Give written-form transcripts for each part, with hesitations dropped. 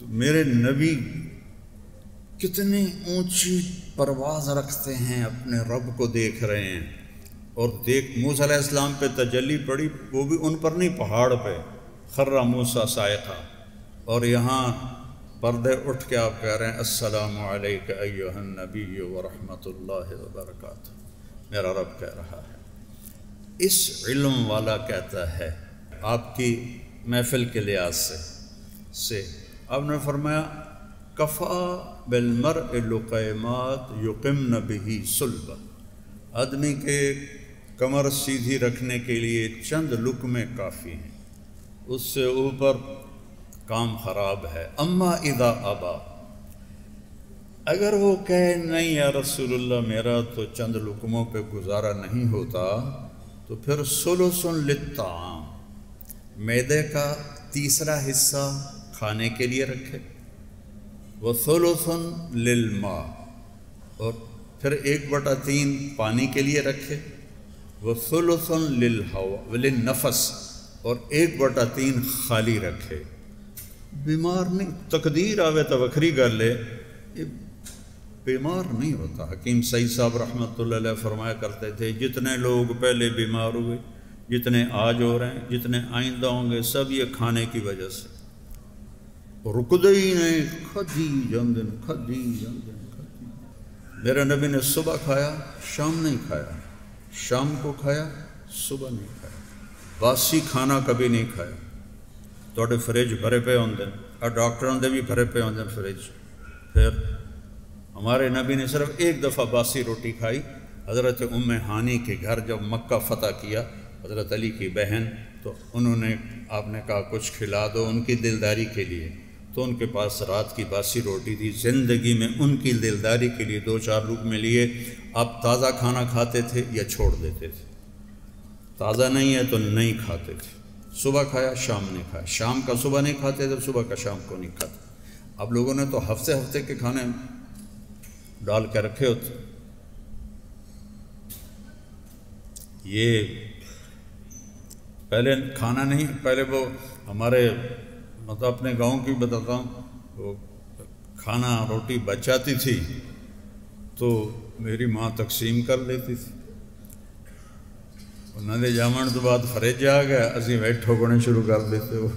تو میرے نبی کتنی اونچی پرواز رکھتے ہیں، اپنے رب کو دیکھ رہے ہیں، اور موسیٰ علیہ السلام پہ تجلی پڑی، وہ بھی ان پر نہیں، پہاڑ پہ خر موسیٰ صاعقہ، اور یہاں پردے اٹھ کے آپ کہہ رہے ہیں السلام علیک ایھا النبی ورحمۃ اللہ وبرکاتہ۔ میرا رب کہہ رہا ہے، اس علم والا کہتا ہے آپ کی محفل کے لحاظ سے آپ نے فرمایا کفا بالمرء لقیمات یقمن بہ صلبہ، آدمی کے کمر سیدھی رکھنے کے لیے چند لقمے کافی ہیں، اس سے اوپر کام خراب ہے۔ اما اذا ابا، اگر وہ کہے نہیں یا رسول اللہ میرا تو چند لقموں پہ گزارا نہیں ہوتا، تو پھر ثلث للطعام، معدے کا تیسرا حصہ کھانے کے لیے رکھے، وثلث للماء، اور پھر 1/3 پانی کے لیے رکھے، وثلث للنفس، اور 1/3 خالی رکھے۔ بیمار نہیں، تقدیر آوے تو وکھری گل ہے، یہ بیمار نہیں ہوتا۔ حکیم سعید صاحب رحمۃ اللہ علیہ فرمایا کرتے تھے جتنے لوگ پہلے بیمار ہوئے، جتنے آج ہو رہے ہیں، جتنے آئندہ ہوں گے، سب یہ کھانے کی وجہ سے رکدے ہی نہیں، کھدی جندن کھدی جندن کھدی۔ میرے نبی نے صبح کھایا، شام نہیں کھایا، شام کو کھایا، صبح نہیں کھایا، باسی کھانا کبھی نہیں کھایا۔ توڑے فریج بھرے پہ ہوندے، اور ڈاکٹروں دے بھی بھرے پہ ہوندے فریج۔ پھر ہمارے نبی نے صرف ایک دفعہ باسی روٹی کھائی، حضرت ام ہانی کے گھر جب مکہ فتح کیا، حضرت علی کی بہن، تو انہوں نے آپ نے کہا کچھ کھلا دو ان کی دلداری کے لیے، تو ان کے پاس رات کی باسی روٹی تھی۔ زندگی میں ان کی دلداری کے لیے 2-4 لقمے لیے۔ آپ تازہ کھانا کھاتے تھے یا چھوڑ دیتے تھے؟ تازہ نہیں ہے تو نہیں کھاتے تھے۔ صبح کھایا، شام نہیں کھایا، شام کا صبح نہیں کھاتے تھے، صبح کا شام کو نہیں کھاتے۔ اب لوگوں نے تو ہفتے کے کھانے ڈال کے رکھے ہوتے۔ یہ پہلے کھانا نہیں، پہلے وہ ہمارے مطلب اپنے گاؤں کی بتاتا ہوں، وہ کھانا روٹی بچ جاتی تھی تو میری ماں تقسیم کر لیتی تھی۔ انہوں نے جامن تو بعد فریج آ گیا، اسی ویٹ ٹھوکنے شروع کر دیتے، وہ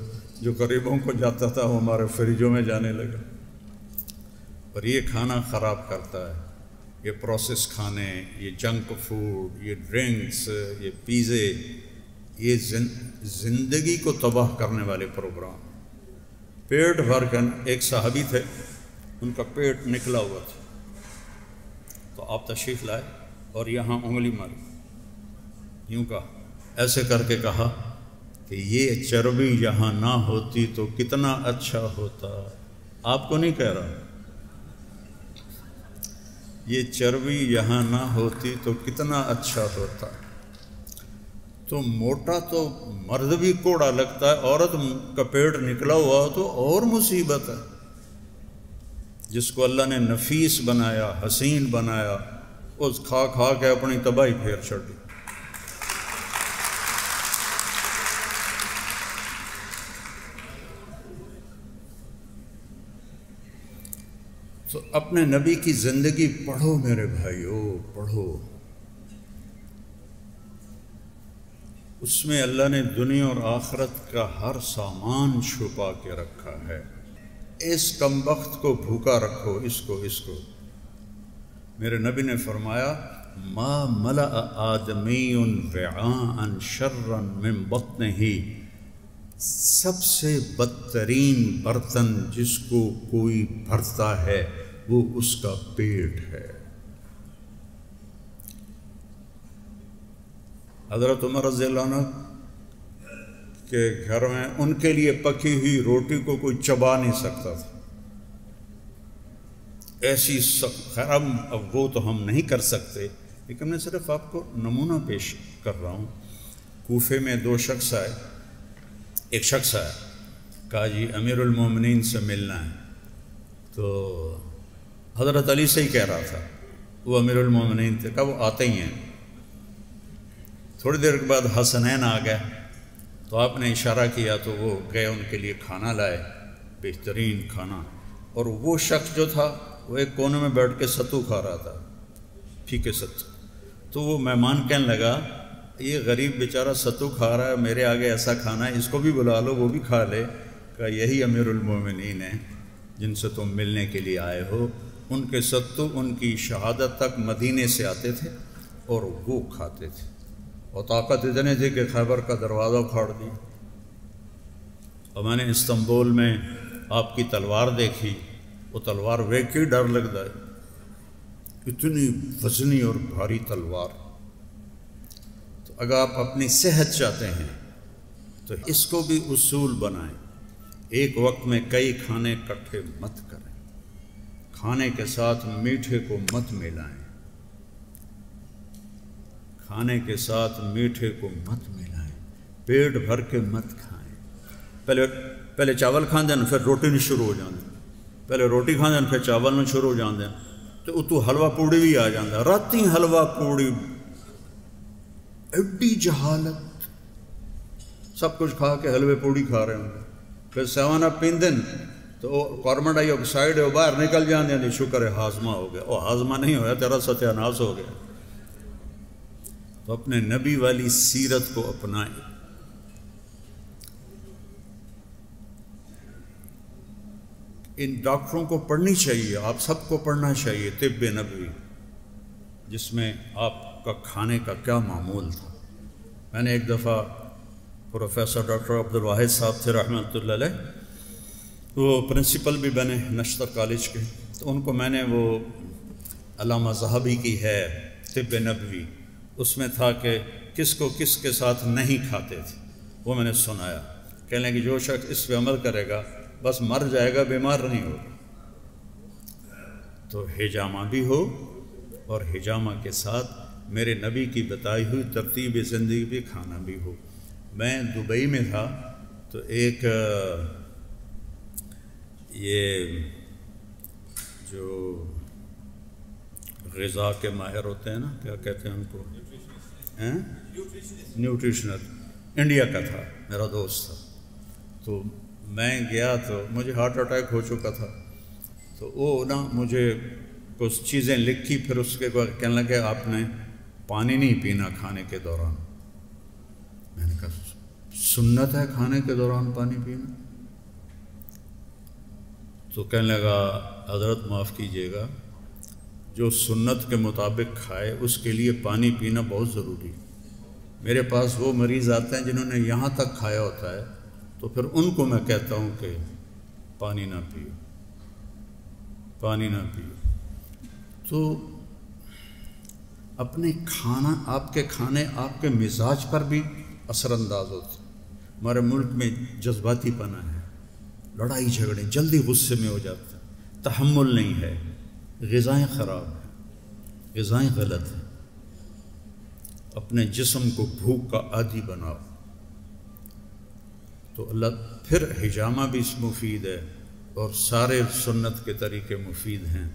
جو قریبوں کو جاتا تھا وہ ہمارے فریجوں میں جانے لگا۔ اور یہ کھانا خراب کرتا ہے، یہ پروسیس کھانے، یہ جنک فوڈ، یہ ڈرنکس، یہ پیزے، یہ زندگی کو تباہ کرنے والے پروگرام۔ پیٹ بھر کر، ایک صحابی تھے ان کا پیٹ نکلا ہوا تھا، تو آپ تشریف لائے اور یہاں انگلی ماری، یوں کہا، ایسے کر کے کہا کہ یہ چربی یہاں نہ ہوتی تو کتنا اچھا ہوتا۔ آپ کو نہیں کہہ رہا، یہ چربی یہاں نہ ہوتی تو کتنا اچھا ہوتا۔ تو موٹا تو مرد بھی کوڑا لگتا ہے، عورت کا پیٹ نکلا ہوا تو اور مصیبت ہے۔ جس کو اللہ نے نفیس بنایا، حسین بنایا، اس کھا کھا کے اپنی تباہی پھیر چھڑ دی۔ تو اپنے نبی کی زندگی پڑھو میرے بھائیو، پڑھو۔ اس میں اللہ نے دنیا اور آخرت کا ہر سامان چھپا کے رکھا ہے۔ اس کمبخت کو بھوکا رکھو، اس کو۔ میرے نبی نے فرمایا ما ملأ آدمی وعاء شرا من بطنہ، سب سے بدترین برتن جس کو کوئی بھرتا ہے وہ اس کا پیٹ ہے۔ حضرت عمر رضی اللہ عنہ کے گھر میں ان کے لیے پکی ہوئی روٹی کو کوئی چبا نہیں سکتا تھا، ایسی خیر اب وہ تو ہم نہیں کر سکتے، لیکن میں صرف آپ کو نمونہ پیش کر رہا ہوں۔ کوفے میں 2 شخص آئے، ایک شخص آیا، کہا جی امیر المومنین سے ملنا ہے، تو حضرت علی سے ہی کہہ رہا تھا، وہ امیر المومنین تھے، کہا وہ آتے ہی ہیں۔ تھوڑی دیر کے بعد حسنین آ گئے، تو آپ نے اشارہ کیا تو وہ گئے، ان کے لیے کھانا لائے، بہترین کھانا. اور وہ شخص جو تھا وہ ایک کونے میں بیٹھ کے ستو کھا رہا تھا، پھیکے ستو. تو وہ مہمان کہنے لگا یہ غریب بیچارہ ستو کھا رہا ہے، میرے آگے ایسا کھانا ہے، اس کو بھی بلا لو وہ بھی کھا لے. کہ یہی امیر المومنین ہیں جن سے تم ملنے کے لیے آئے ہو. ان کے ستو ان کی شہادت تک مدینے سے آتے تھے اور وہ کھاتے تھے، اور طاقت اتنے تھی کہ خیبر کا دروازہ پھاڑ دی. اور میں نے استنبول میں آپ کی تلوار دیکھی، وہ تلوار ویکھ کے ڈر لگتا ہے، اتنی وزنی اور بھاری تلوار. تو اگر آپ اپنی صحت چاہتے ہیں تو اس کو بھی اصول بنائیں. ایک وقت میں کئی کھانے اکٹھے مت کریں، کھانے کے ساتھ میٹھے کو مت ملائیں، کھانے کے ساتھ میٹھے کو مت ملائیں، پیٹ بھر کے مت کھائیں. پہلے چاول کھان دیں پھر روٹی نہیں شروع ہو جاندے، پہلے روٹی کھان دیں پھر چاول میں شروع ہو جاندے. تو اتو حلوہ پوڑی بھی آ جاندہ، راتی حلوہ پوڑی، ایڈی جہالت. سب کچھ کھا کے حلوے پوڑی کھا رہے ہوں. پھر سیون اپ پیندن تو کاربن ڈائی آکسائڈ ہے باہر نکل جاندے ہیں. شکر ہے ہاضمہ ہو گیا. وہ ہاضمہ نہیں ہوا، تیرا ستیہ ناس ہو گیا. تو اپنے نبی والی سیرت کو اپنائیں. ان ڈاکٹروں کو پڑھنی چاہیے، آپ سب کو پڑھنا چاہیے طب نبوی، جس میں آپ کا کھانے کا کیا معمول تھا. میں نے ایک دفعہ پروفیسر ڈاکٹر عبدالواحد صاحب تھے رحمۃ اللہ علیہ، وہ پرنسپل بھی بنے نشتر کالج کے. تو ان کو میں نے وہ علامہ ذہبی کی ہے طب نبوی، اس میں تھا کہ کس کو کس کے ساتھ نہیں کھاتے تھے، وہ میں نے سنایا. کہنے کہ جو شخص اس پہ عمل کرے گا بس مر جائے گا، بیمار نہیں ہوگا. تو حجامہ بھی ہو اور حجامہ کے ساتھ میرے نبی کی بتائی ہوئی ترتیب زندگی بھی کھانا بھی ہو. میں دبئی میں تھا تو ایک یہ جو غذا کے ماہر ہوتے ہیں نا، کیا کہتے ہیں ان کو، نیوٹریشنل، انڈیا کا تھا، میرا دوست تھا. تو میں گیا تو مجھے ہارٹ اٹیک ہو چکا تھا. تو وہ نا مجھے کچھ چیزیں لکھی، پھر اس کے بعد کہنے لگے آپ نے پانی نہیں پینا کھانے کے دوران. میں نے کہا سنت ہے کھانے کے دوران پانی پینا؟ تو کہنے لگا حضرت معاف کیجیے گا، جو سنت کے مطابق کھائے اس کے لیے پانی پینا بہت ضروری. میرے پاس وہ مریض آتے ہیں جنہوں نے یہاں تک کھایا ہوتا ہے، تو پھر ان کو میں کہتا ہوں کہ پانی نہ پیو، پانی نہ پیو. تو اپنے کھانا، آپ کے کھانے آپ کے مزاج پر بھی اثر انداز ہوتے. ہمارے ملک میں جذباتی پنا ہے، لڑائی جھگڑے، جلدی غصے میں ہو جاتا ہے، تحمل نہیں ہے، غذائیں خراب ہیں، غذائیں غلط ہیں. اپنے جسم کو بھوک کا عادی بناؤ. تو اللہ پھر حجامہ بھی مفید ہے اور سارے سنت کے طریقے مفید ہیں.